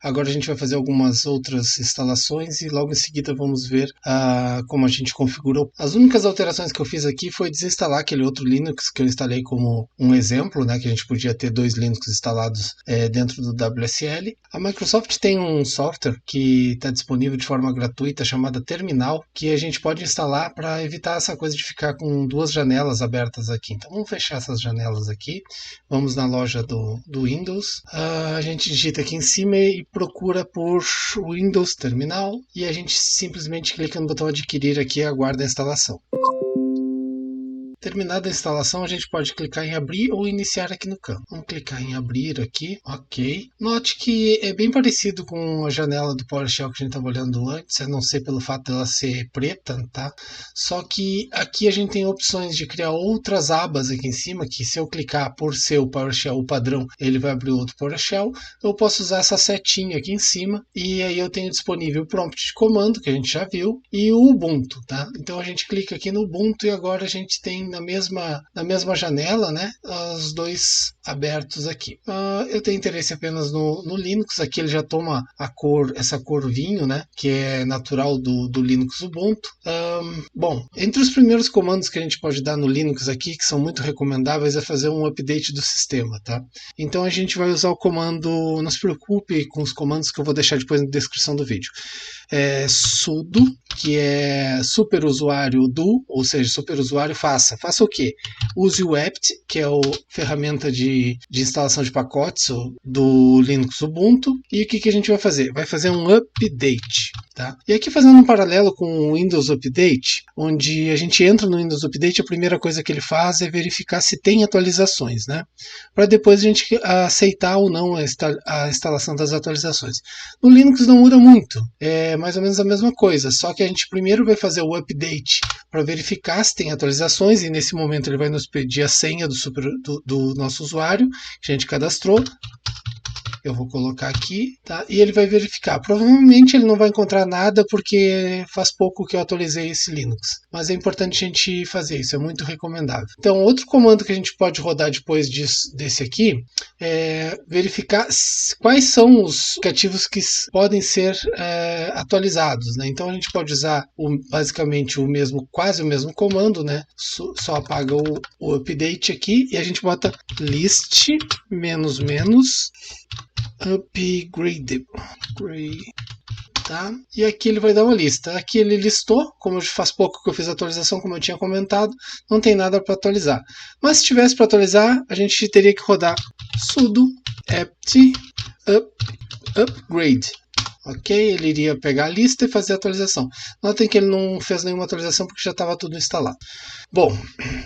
Agora a gente vai fazer algumas outras instalações e logo em seguida vamos ver como a gente configurou. As únicas alterações que eu fiz aqui foi desinstalar aquele outro Linux que eu instalei como um exemplo, né, que a gente podia ter 2 Linux instalados dentro do WSL. A Microsoft tem um software que está disponível de forma gratuita chamada Terminal, que a gente pode instalar para evitar essa coisa de ficar com 2 janelas abertas aqui. Então vamos fechar essas janelas aqui, vamos na loja do Windows, a gente digita aqui em cima e procura por Windows Terminal e a gente simplesmente clica no botão adquirir aqui e aguarda a instalação. Terminada a instalação, a gente pode clicar em abrir ou iniciar aqui no campo. Vamos clicar em abrir aqui, ok. Note que é bem parecido com a janela do PowerShell que a gente estava olhando antes, a não ser pelo fato dela ser preta, tá? Só que aqui a gente tem opções de criar outras abas aqui em cima, que se eu clicar por ser o PowerShell o padrão, ele vai abrir outro PowerShell. Eu posso usar essa setinha aqui em cima e aí eu tenho disponível o prompt de comando, que a gente já viu, e o Ubuntu, tá? Então a gente clica aqui no Ubuntu e agora a gente tem na mesma janela, né, os 2 abertos aqui. Eu tenho interesse apenas no Linux, aqui ele já toma essa cor vinho, né, que é natural do Linux Ubuntu. Bom, entre os primeiros comandos que a gente pode dar no Linux aqui, que são muito recomendáveis, é fazer um update do sistema, tá? Então a gente vai usar o comando, não se preocupe com os comandos que eu vou deixar depois na descrição do vídeo. Sudo, que é superusuário do, ou seja, superusuário faça o quê? Use o apt, que é a ferramenta de instalação de pacotes do Linux Ubuntu, e o que a gente vai fazer? Vai fazer um update, tá? E aqui fazendo um paralelo com o Windows Update, onde a gente entra no Windows Update, a primeira coisa que ele faz é verificar se tem atualizações, né? Para depois a gente aceitar ou não a instalação das atualizações. No Linux não muda muito, é mais ou menos a mesma coisa, só que a gente primeiro vai fazer o update para verificar se tem atualizações, e nesse momento ele vai nos pedir a senha do nosso usuário que a gente cadastrou. Eu vou colocar aqui, tá? E ele vai verificar. Provavelmente ele não vai encontrar nada porque faz pouco que eu atualizei esse Linux. Mas é importante a gente fazer isso, é muito recomendável. Então, outro comando que a gente pode rodar depois desse aqui é verificar quais são os aplicativos que podem ser atualizados, né? Então a gente pode usar basicamente quase o mesmo comando, né? Só apaga o update aqui e a gente bota list upgrade, tá? E aqui ele vai dar uma lista. Aqui ele listou, como faz pouco que eu fiz a atualização, como eu tinha comentado, não tem nada para atualizar. Mas se tivesse para atualizar, a gente teria que rodar sudo apt upgrade. Ok, ele iria pegar a lista e fazer a atualização. Notem que ele não fez nenhuma atualização porque já estava tudo instalado. Bom,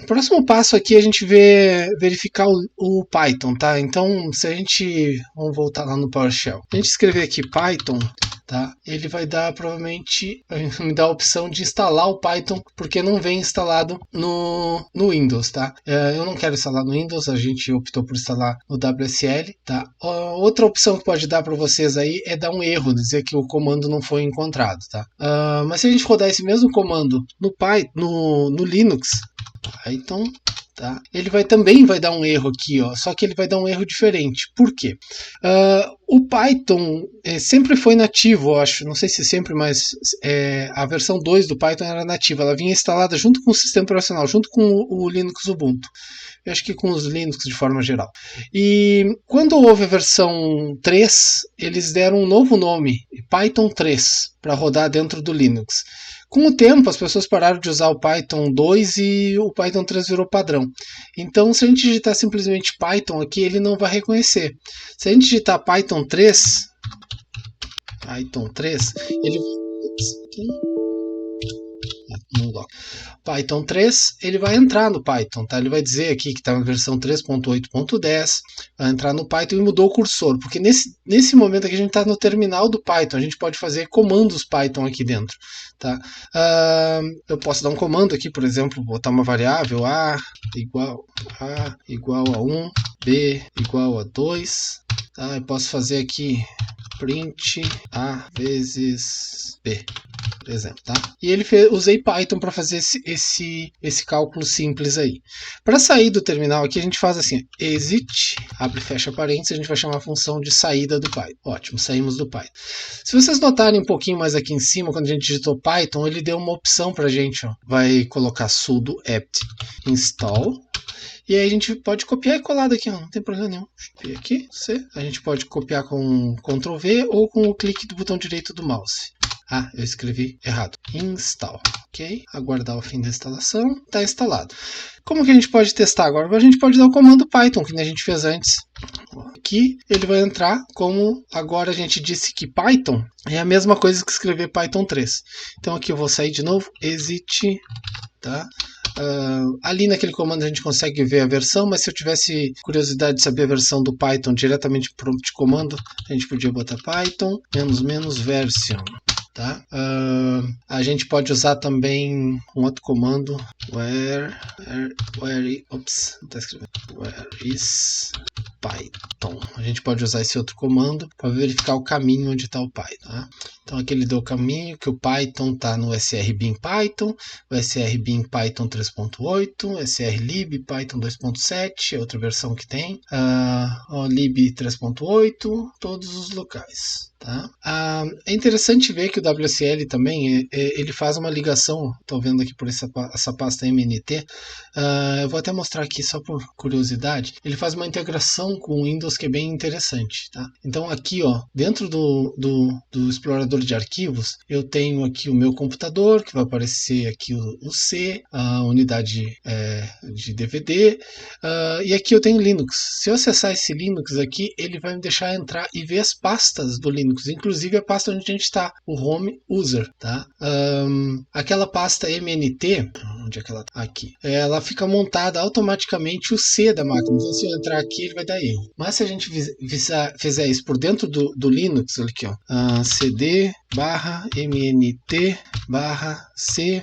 próximo passo aqui é a gente verificar o Python, tá? Então, se a gente... Vamos voltar lá no PowerShell. A gente escrever aqui Python, tá? Ele vai dar, provavelmente, me dar a opção de instalar o Python, porque não vem instalado no Windows, tá? Eu não quero instalar no Windows, a gente optou por instalar no WSL, tá? Outra opção que pode dar para vocês aí é dar um erro, dizer que o comando não foi encontrado, tá? Mas se a gente rodar esse mesmo comando no Linux, Python, tá? Ele também vai dar um erro aqui, ó, só que ele vai dar um erro diferente. Por quê? O Python sempre foi nativo, eu acho, não sei se sempre, mas a versão 2 do Python era nativa, ela vinha instalada junto com o sistema operacional, junto com o Linux Ubuntu. Eu acho que com os Linux de forma geral. E quando houve a versão 3, eles deram um novo nome, Python 3, para rodar dentro do Linux. Com o tempo, as pessoas pararam de usar o Python 2 e o Python 3 virou padrão. Então, se a gente digitar simplesmente Python aqui, ele não vai reconhecer. Se a gente digitar Python 3, ele... Python 3, ele vai entrar no Python, tá? Ele vai dizer aqui que está na versão 3.8.10, vai entrar no Python e mudou o cursor, porque nesse momento aqui a gente está no terminal do Python, a gente pode fazer comandos Python aqui dentro, tá? Eu posso dar um comando aqui, por exemplo, botar uma variável A igual a 1, B igual a 2, tá? Eu posso fazer aqui print A vezes B. por exemplo, tá? E ele usei Python para fazer esse cálculo simples aí. Para sair do terminal aqui, a gente faz assim, exit, abre e fecha parênteses, a gente vai chamar a função de saída do Python. Ótimo, saímos do Python. Se vocês notarem um pouquinho mais aqui em cima, quando a gente digitou Python, ele deu uma opção para a gente, ó. Vai colocar sudo apt install. E aí a gente pode copiar e colar daqui, ó, não tem problema nenhum. Deixa eu aqui, a gente pode copiar com Ctrl V ou com o clique do botão direito do mouse. Ah, eu escrevi errado. Install. Ok, aguardar o fim da instalação. Está instalado. Como que a gente pode testar agora? Agora a gente pode dar o comando Python, que a gente fez antes. Aqui ele vai entrar como agora a gente disse que Python é a mesma coisa que escrever Python 3. Então aqui eu vou sair de novo, exit, tá? Ali naquele comando a gente consegue ver a versão, mas se eu tivesse curiosidade de saber a versão do Python diretamente no prompt de comando, a gente podia botar Python _version. Tá? A gente pode usar também um outro comando, where is Python. A gente pode usar esse outro comando para verificar o caminho onde está o Python. Tá? Então aqui ele deu o caminho que o Python está no SRBin Python, o SRBin Python 3.8, SRlib Python 2.7, outra versão que tem, o lib 3.8, todos os locais. Tá? É interessante ver que o WSL também ele faz uma ligação, estou vendo aqui por essa pasta MNT, eu vou até mostrar aqui só por curiosidade, ele faz uma integração com o Windows que é bem interessante. Tá? Então aqui, ó, dentro do explorador de arquivos, eu tenho aqui o meu computador, que vai aparecer aqui o C, a unidade de DVD, e aqui eu tenho Linux. Se eu acessar esse Linux aqui, ele vai me deixar entrar e ver as pastas do Linux, inclusive a pasta onde a gente está, o home user, tá? Aquela pasta MNT, onde é que ela tá? Aqui, ela fica montada automaticamente o C da máquina, então se eu entrar aqui ele vai dar erro, mas se a gente fizer isso por dentro do Linux, olha aqui, ó, cd /mnt /c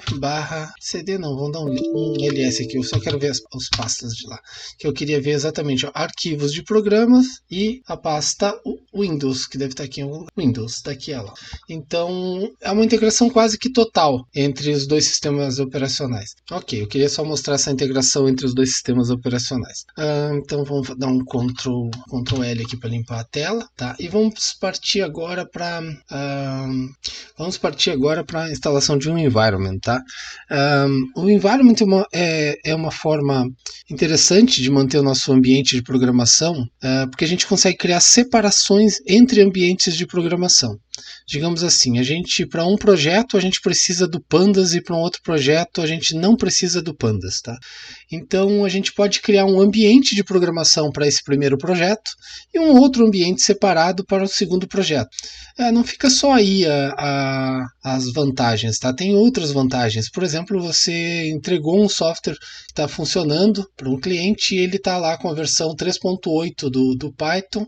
/cd, não, vamos dar um ls aqui, eu só quero ver as pastas de lá, que eu queria ver exatamente, ó, arquivos de programas e a pasta Windows, que deve estar aqui em Windows, está aqui ela. Então é uma integração quase que total entre os dois sistemas operacionais. Ok, eu queria só mostrar essa integração entre os dois sistemas operacionais. Então vamos dar um Ctrl L aqui para limpar a tela, tá? E vamos partir agora para a instalação de um environment, tá? O environment é uma forma interessante de manter o nosso ambiente de programação, porque a gente consegue criar separações entre ambientes de programação. Digamos assim, para um projeto a gente precisa do Pandas e para um outro projeto a gente não precisa do Pandas, tá? Então a gente pode criar um ambiente de programação para esse primeiro projeto e um outro ambiente separado para o segundo projeto. Não fica só aí as vantagens, tá? Tem outras vantagens. Por exemplo, você entregou um software que está funcionando para um cliente e ele está lá com a versão 3.8 do Python,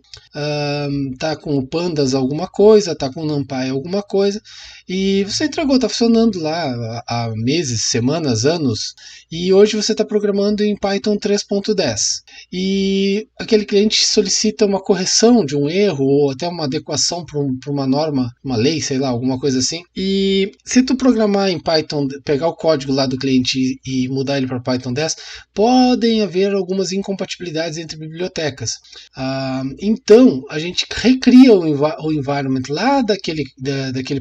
está com o Pandas alguma coisa, está com o NumPy alguma coisa, e você entregou, está funcionando lá há meses, semanas, anos, e hoje você está programando em Python 3.10. E aquele cliente solicita uma correção de um erro ou até uma adequação para uma norma, uma lei, sei lá, alguma coisa assim. E se tu programar em Python, pegar o código lá do cliente e mudar ele para Python 10, podem haver algumas incompatibilidades entre bibliotecas. Então, a gente recria o environment lá daquele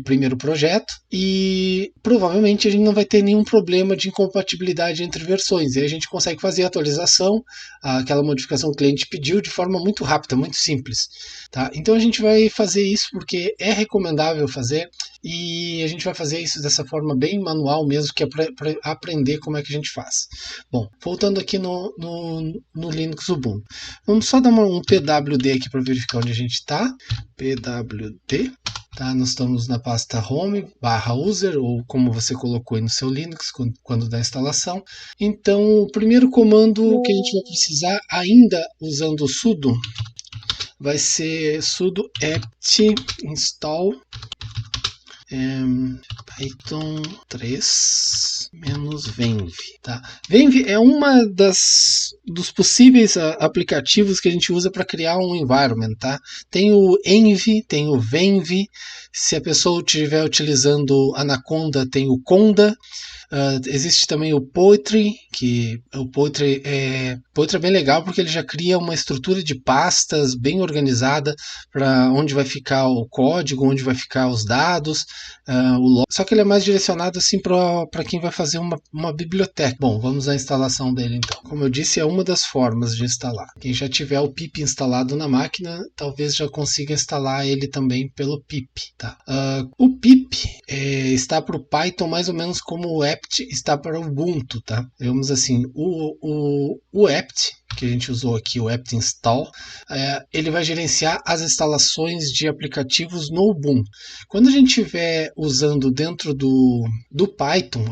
primeiro projeto e provavelmente a gente não vai ter nenhum problema de incompatibilidade entre versões. E a gente consegue fazer a atualização, aquela modificação que o cliente pediu de forma muito rápida, muito simples. Tá? Então a gente vai fazer isso porque é recomendável fazer e a gente vai fazer isso dessa forma bem manual mesmo, que é para aprender como é que a gente faz. Bom, voltando aqui no Linux Ubuntu. Vamos só dar um pwd aqui para verificar onde a gente está. pwd. Tá, nós estamos na pasta home /user, ou como você colocou aí no seu Linux quando dá a instalação. Então o primeiro comando que a gente vai precisar, ainda usando o sudo, vai ser sudo apt install Python 3 menos venv, tá? Venv é uma dos possíveis aplicativos que a gente usa para criar um environment, tá? Tem o env, tem o venv. Se a pessoa estiver utilizando Anaconda, tem o conda. Existe também o Poetry, que o Poetry é bem legal porque ele já cria uma estrutura de pastas bem organizada para onde vai ficar o código, onde vai ficar os dados, só que ele é mais direcionado assim para quem vai fazer uma biblioteca. Bom, vamos à instalação dele então. Como eu disse, é uma das formas de instalar. Quem já tiver o pip instalado na máquina, talvez já consiga instalar ele também pelo pip. Tá? O pip está para o Python mais ou menos como o apt está para o Ubuntu, tá? Digamos assim, o apt que a gente usou aqui, o apt install, ele vai gerenciar as instalações de aplicativos no Ubuntu. Quando a gente estiver usando dentro do Python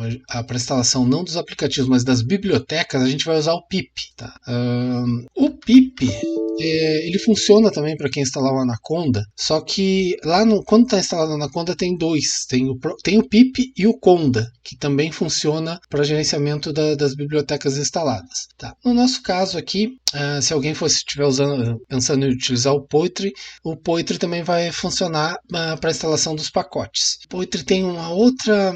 para instalação não dos aplicativos, mas das bibliotecas, a gente vai usar o pip. Tá? O pip ele funciona também para quem instalar o Anaconda, só que lá quando está instalado o Anaconda tem dois, tem o pip e o conda, que também funciona para gerenciamento das bibliotecas instaladas. Tá? No nosso caso aqui, se alguém estiver pensando em utilizar o Poetry também vai funcionar para a instalação dos pacotes. O Poetry tem uma outra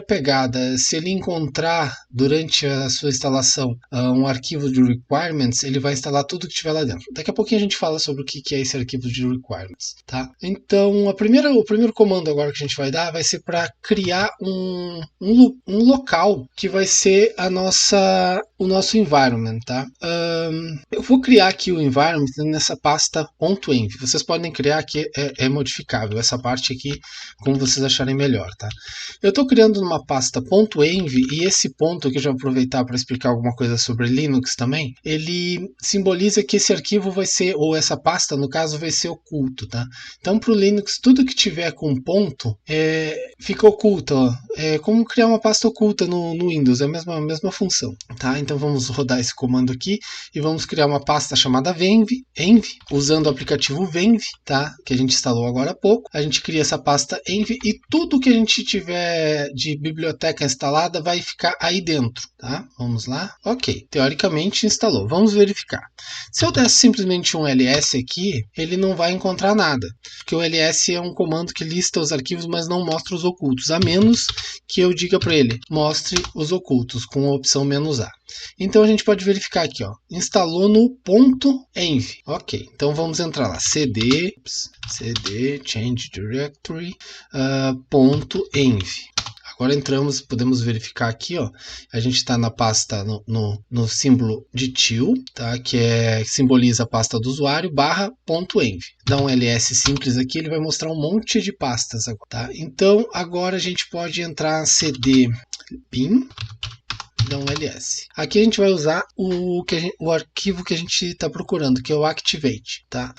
pegada. Se ele encontrar durante a sua instalação um arquivo de requirements, ele vai instalar tudo que tiver lá dentro. Daqui a pouquinho a gente fala sobre o que é esse arquivo de requirements. Tá? Então, o primeiro comando agora que a gente vai dar vai ser para criar um local que vai ser o nosso environment. Tá? Eu vou criar aqui o environment nessa pasta .env. Vocês podem criar que é modificável essa parte aqui, como vocês acharem melhor. Tá? Eu estou criando uma pasta .env e esse ponto que eu já vou aproveitar para explicar alguma coisa sobre Linux também, ele simboliza que esse arquivo vai ser, ou essa pasta no caso, vai ser oculto. Tá? Então para o Linux, tudo que tiver com ponto fica oculto. Ó. É como criar uma pasta oculta no Windows, é a mesma função. Tá? Então vamos rodar esse comando aqui e vamos criar uma pasta chamada venv, usando o aplicativo venv, tá? Que a gente instalou agora há pouco. A gente cria essa pasta env e tudo que a gente tiver de biblioteca instalada vai ficar aí dentro. Tá? Vamos lá. Ok, teoricamente instalou. Vamos verificar. Se eu der simplesmente um ls aqui, ele não vai encontrar nada, porque o ls é um comando que lista os arquivos, mas não mostra os ocultos, a menos que eu diga para ele, mostre os ocultos, com a opção "-a". Então a gente pode verificar aqui, ó, instalou no .env. Ok, então vamos entrar lá, cd change directory .env. Agora entramos, podemos verificar aqui, ó, a gente está na pasta no símbolo de til, tá, que simboliza a pasta do usuário, /.env. Dá um ls simples aqui, ele vai mostrar um monte de pastas agora, tá? Então agora a gente pode entrar cd bin, dá um ls. Aqui a gente vai usar o arquivo que a gente está procurando, que é o activate, tá?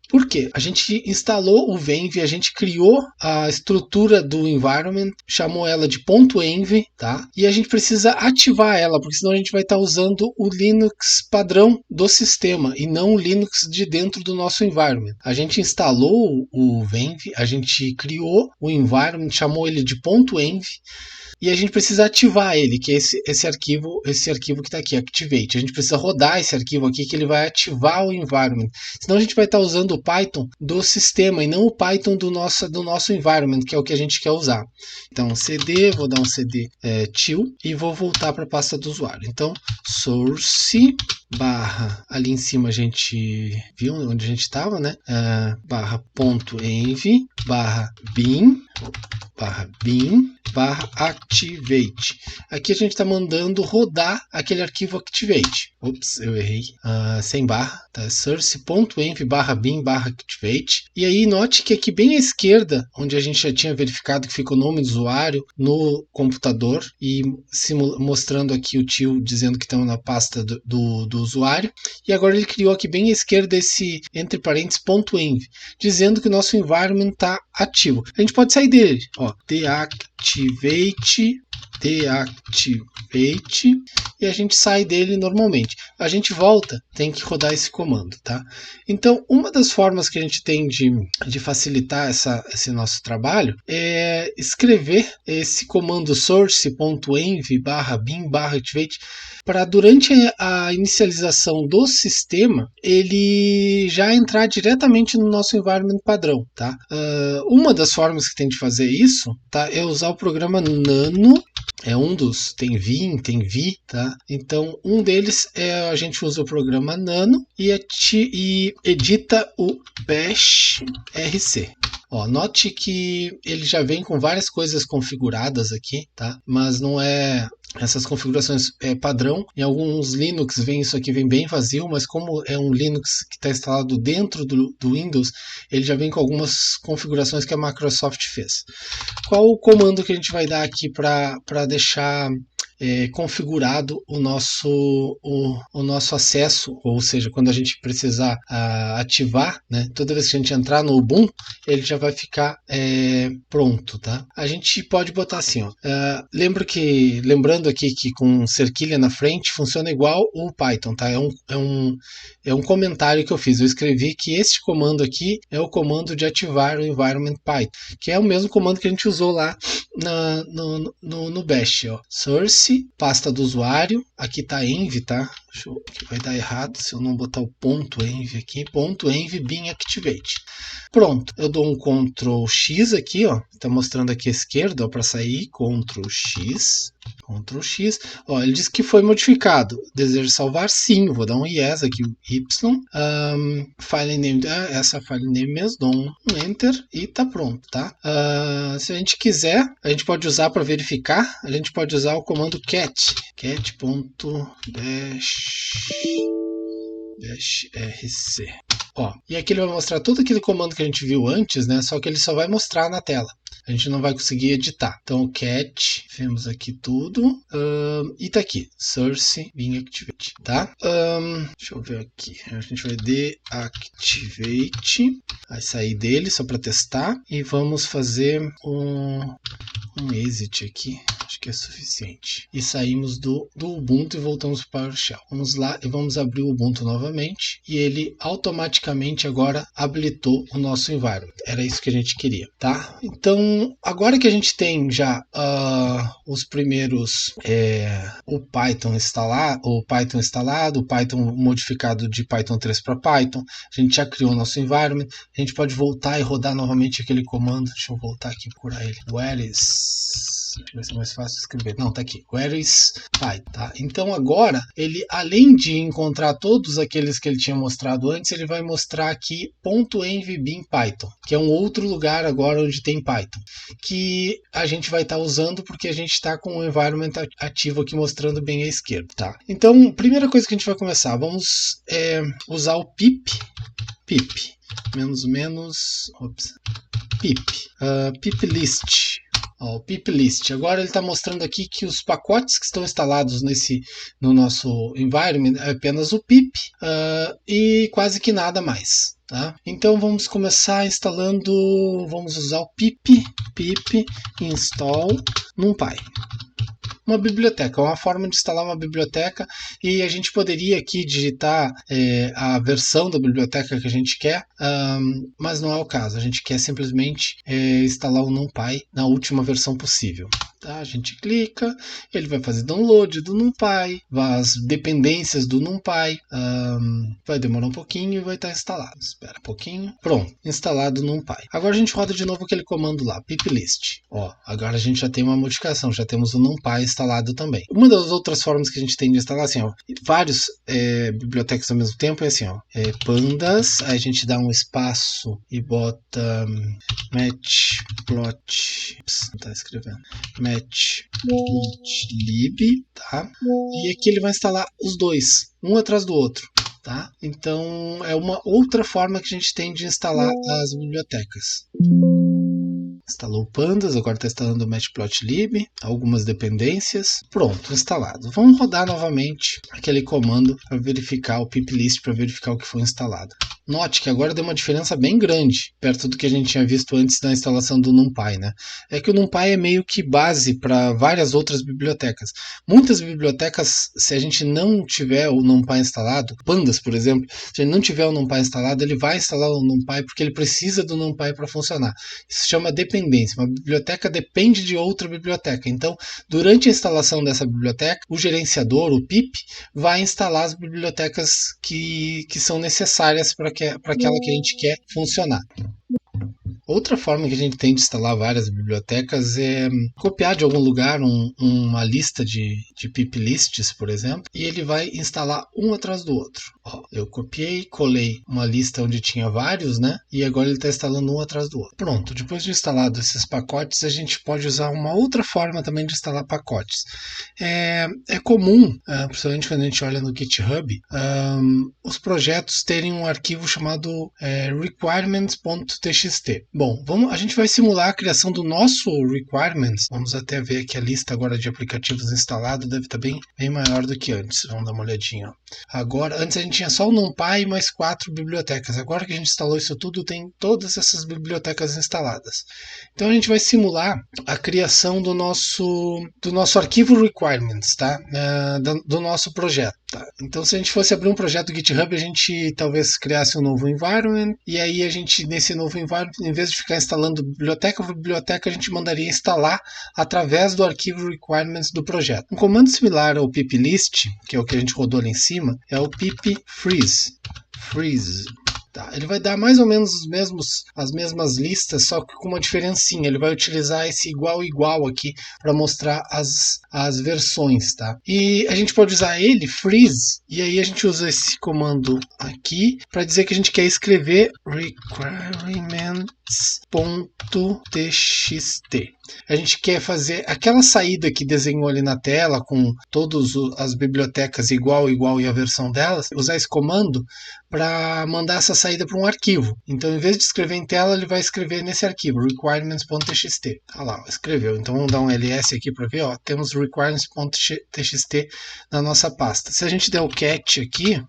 Por quê? A gente instalou o venv, a gente criou a estrutura do environment, chamou ela de .env, tá? E a gente precisa ativar ela, porque senão a gente vai estar usando o Linux padrão do sistema e não o Linux de dentro do nosso environment. A gente instalou o venv, a gente criou o environment, chamou ele de .env, e a gente precisa ativar ele, que é esse arquivo que está aqui, activate. A gente precisa rodar esse arquivo aqui, que ele vai ativar o environment. Senão a gente vai estar usando o Python do sistema e não o Python do nosso environment, que é o que a gente quer usar. Então cd, vou dar um cd til e vou voltar para a pasta do usuário. Então source / ali em cima a gente viu onde a gente estava, né? /env /bin /activate. Aqui a gente está mandando rodar aquele arquivo activate. Ops, eu errei. Sem barra, tá? Source.env /bin /activate. E aí note que aqui bem à esquerda, onde a gente já tinha verificado que fica o nome do usuário no computador e mostrando aqui o til dizendo que estamos na pasta do usuário. E agora ele criou aqui bem à esquerda esse entre parênteses .env, dizendo que o nosso environment está ativo. A gente pode sair dele, ó, deactivate deactivate e a gente sai dele normalmente. A gente volta, tem que rodar esse comando, tá? Então, uma das formas que a gente tem de facilitar esse nosso trabalho é escrever esse comando source.env/bin/activate para durante a inicialização do sistema ele já entrar diretamente no nosso environment padrão, tá? Uma das formas que tem de fazer isso, tá, é usar o programa Nano. É um dos, tem Vim, tem Vi, tá? Então, um deles a gente usa o programa Nano e edita o Bash RC. Ó, note que ele já vem com várias coisas configuradas aqui, tá? Mas não é essas configurações padrão. Em alguns Linux isso aqui vem bem vazio, mas como é um Linux que está instalado dentro do Windows, ele já vem com algumas configurações que a Microsoft fez. Qual o comando que a gente vai dar aqui para deixar configurado o nosso acesso, ou seja, quando a gente precisar ativar, né, toda vez que a gente entrar no Ubuntu, ele já vai ficar pronto, tá? A gente pode botar assim, ó, lembrando aqui que com cerquilha na frente funciona igual o Python, tá? É um comentário que eu fiz. Eu escrevi que este comando aqui é o comando de ativar o environment Python, que é o mesmo comando que a gente usou lá no Bash, ó. Source, pasta do usuário, aqui tá env, tá? Que vai dar errado se eu não botar o ponto .env aqui, ponto .env bin activate. Pronto, eu dou um Ctrl X aqui, ó, tá mostrando aqui à esquerda, para sair, Ctrl X, ó, ele diz que foi modificado. Deseja salvar? Sim, vou dar um yes aqui, Y, file name, essa file name mesmo, dou um Enter e tá pronto, tá? Se a gente quiser, a gente pode usar para verificar, a gente pode usar o comando cat.bash/rc. Ó, e aqui ele vai mostrar todo aquele comando que a gente viu antes, né? Só que ele só vai mostrar na tela. A gente não vai conseguir editar. Então, o cat, vemos aqui tudo. E tá aqui, source bin activate, tá? Deixa eu ver aqui. A gente vai deactivate. Vai sair dele só para testar. E vamos fazer um exit aqui. Acho que é suficiente. E saímos do Ubuntu e voltamos para o PowerShell. Vamos lá e vamos abrir o Ubuntu novamente. E ele automaticamente agora habilitou o nosso environment. Era isso que a gente queria, tá? Então, agora que a gente tem já os primeiros, o Python instalado, o Python modificado de Python 3 para Python, a gente já criou o nosso environment, a gente pode voltar e rodar novamente aquele comando. Deixa eu voltar aqui e procurar ele. Where is... Vai ser mais fácil escrever. Não, tá aqui. Where is Python, tá? Então agora, ele, além de encontrar todos aqueles que ele tinha mostrado antes, ele vai mostrar aqui .env bin Python, que é um outro lugar agora onde tem Python, que a gente vai estar usando porque a gente está com o environment ativo aqui mostrando bem à esquerda, tá? Então, primeira coisa que a gente vai começar, vamos usar o pip, pip list. Ó, o pip list. Agora ele está mostrando aqui que os pacotes que estão instalados no nosso environment é apenas o pip e quase que nada mais. Tá? Então vamos começar instalando, vamos usar o pip install NumPy. Uma biblioteca, uma forma de instalar uma biblioteca, e a gente poderia aqui digitar a versão da biblioteca que a gente quer, mas não é o caso, a gente quer simplesmente instalar o NumPy na última versão possível. Tá? A gente clica, ele vai fazer download do NumPy, as dependências do NumPy, vai demorar um pouquinho e vai estar instalado. Espera um pouquinho. Pronto, instalado o NumPy. Agora a gente roda de novo aquele comando lá, piplist. Ó, agora a gente já tem uma modificação, já temos o NumPy instalado também. Uma das outras formas que a gente tem de instalar, assim, ó, vários bibliotecas ao mesmo tempo, é assim, ó, pandas, aí a gente dá um espaço e bota matplotlib, tá escrevendo, matplotlib, tá? E aqui ele vai instalar os dois, um atrás do outro. Tá? Então é uma outra forma que a gente tem de instalar as bibliotecas. Instalou o Pandas, agora está instalando o matplotlib, algumas dependências. Pronto, instalado. Vamos rodar novamente aquele comando para verificar o piplist, para verificar o que foi instalado. Note que agora deu uma diferença bem grande, perto do que a gente tinha visto antes da instalação do NumPy, né? É que o NumPy é meio que base para várias outras bibliotecas. Muitas bibliotecas, se a gente não tiver o NumPy instalado, Pandas, por exemplo, se a gente não tiver o NumPy instalado, ele vai instalar o NumPy porque ele precisa do NumPy para funcionar. Isso se chama dependência. Uma biblioteca depende de outra biblioteca. Então, durante a instalação dessa biblioteca, o gerenciador, o pip, vai instalar as bibliotecas que são necessárias para aquela que a gente quer funcionar. Outra forma que a gente tem de instalar várias bibliotecas é copiar de algum lugar uma lista de pip lists, por exemplo, e ele vai instalar um atrás do outro. Ó, eu copiei, colei uma lista onde tinha vários, né? E agora ele está instalando um atrás do outro. Pronto, depois de instalado esses pacotes, a gente pode usar uma outra forma também de instalar pacotes. É comum, principalmente quando a gente olha no GitHub, os projetos terem um arquivo chamado requirements.txt. Bom, a gente vai simular a criação do nosso requirements. Vamos até ver aqui a lista agora de aplicativos instalados, deve estar bem maior do que antes. Vamos dar uma olhadinha. Agora, antes a gente tinha só o NumPy e mais 4 bibliotecas. Agora que a gente instalou isso tudo, tem todas essas bibliotecas instaladas. Então a gente vai simular a criação do nosso arquivo requirements, tá? Do nosso projeto. Tá? Então, se a gente fosse abrir um projeto do GitHub, a gente talvez criasse um novo environment, e aí a gente, nesse novo environment, em vez de ficar instalando biblioteca por biblioteca, a gente mandaria instalar através do arquivo requirements do projeto. Um comando similar ao pip list, que é o que a gente rodou ali em cima, é o pip freeze. Tá, ele vai dar mais ou menos as mesmas listas, só que com uma diferencinha. Ele vai utilizar esse igual aqui para mostrar as versões, tá? E a gente pode usar ele, freeze, e aí a gente usa esse comando aqui para dizer que a gente quer escrever requirements.txt. A gente quer fazer aquela saída que desenhou ali na tela com todas as bibliotecas igual e a versão delas, usar esse comando para mandar essa saída para um arquivo. Então, em vez de escrever em tela, ele vai escrever nesse arquivo, requirements.txt. Olha lá, escreveu. Então, vamos dar um ls aqui para ver. Ó, temos requirements.txt na nossa pasta. Se a gente der o cat aqui,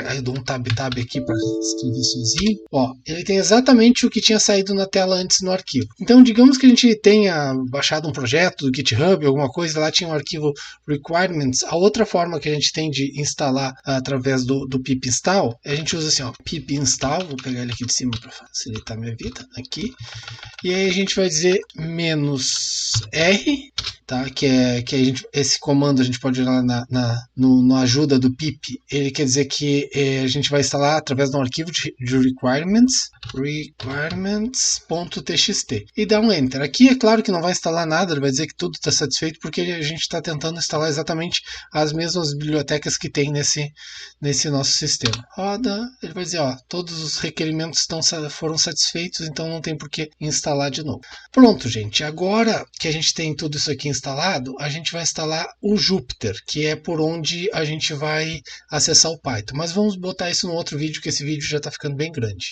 aí eu dou um tab aqui para escrever sozinho. Ó, ele tem exatamente o que tinha saído na tela antes no arquivo. Então, digamos que a gente tenha baixado um projeto do GitHub, alguma coisa, lá tinha um arquivo requirements. A outra forma que a gente tem de instalar através do pip install, a gente usa assim, ó, pip install, vou pegar ele aqui de cima para facilitar minha vida, aqui, e aí a gente vai dizer -r, tá? Que a gente, esse comando a gente pode ir lá no ajuda do pip, ele quer dizer que a gente vai instalar através de um arquivo de requirements.txt, e dá um enter. Aqui é claro que não vai instalar nada, ele vai dizer que tudo está satisfeito, porque a gente está tentando instalar exatamente as mesmas bibliotecas que tem nesse nosso sistema. Roda, ele vai dizer, ó, todos os requerimentos foram satisfeitos, então não tem por que instalar de novo. Pronto, gente, agora que a gente tem tudo isso aqui instalado, a gente vai instalar o Jupyter, que é por onde a gente vai acessar o Python. Mas vamos botar isso no outro vídeo, que esse vídeo já está ficando bem grande.